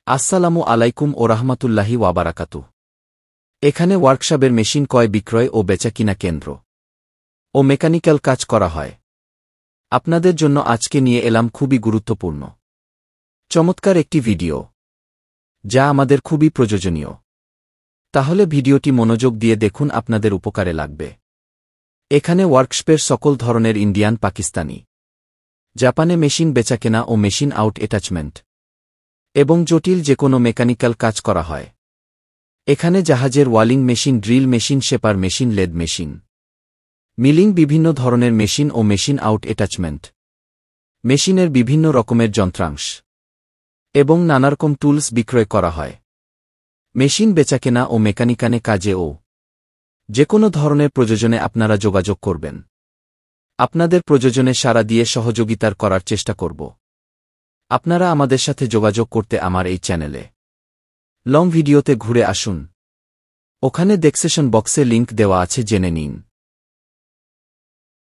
আসসালামু আলাইকুম ও রাহমাতুল্লাহি ওয়াবারাকাতুহ। এখানে ওয়ার্কশপের মেশিন ক্রয় বিক্রয় ও বেচাকিনা কেন্দ্র ও মেকানিক্যাল কাজ করা হয়। আপনাদের জন্য আজকে নিয়ে এলাম খুবই গুরুত্বপূর্ণ চমৎকার একটি ভিডিও, যা আমাদের খুবই প্রয়োজনীয়। তাহলে ভিডিওটি মনোযোগ দিয়ে দেখুন, আপনাদের উপকারে লাগবে। এখানে ওয়ার্কশপের সকল ধরনের ইন্ডিয়ান, পাকিস্তানি, জাপানে মেশিন বেচাকেনা ও মেশিন আউট অ্যাটাচমেন্ট এবং জটিল যে কোনো মেকানিক্যাল কাজ করা হয়। এখানে জাহাজের ওয়ালিং machine, drill machine, shaper machine, lathe machine, milling, বিভিন্ন ধরনের মেশিন ও মেশিন আউট অ্যাটাচমেন্ট, মেশিনের বিভিন্ন রকমের যন্ত্রাংশ এবং নানারকম টুলস বিক্রয় করা হয়। মেশিন বেচাকেনা ও মেকানিকানে কাজে ও যে কোনো ধরনের প্রয়োজনে আপনারা যোগাযোগ করবেন। আপনাদের প্রয়োজনে সাড়া দিয়ে সহযোগিতার করার চেষ্টা করব। আপনারা আমাদের সাথে যোগাযোগ করতে আমার এই চ্যানেলে লং ভিডিওতে ঘুরে আসুন। ওখানে ডেসক্রিপশন বক্সে লিংক দেওয়া আছে, জেনে নিন।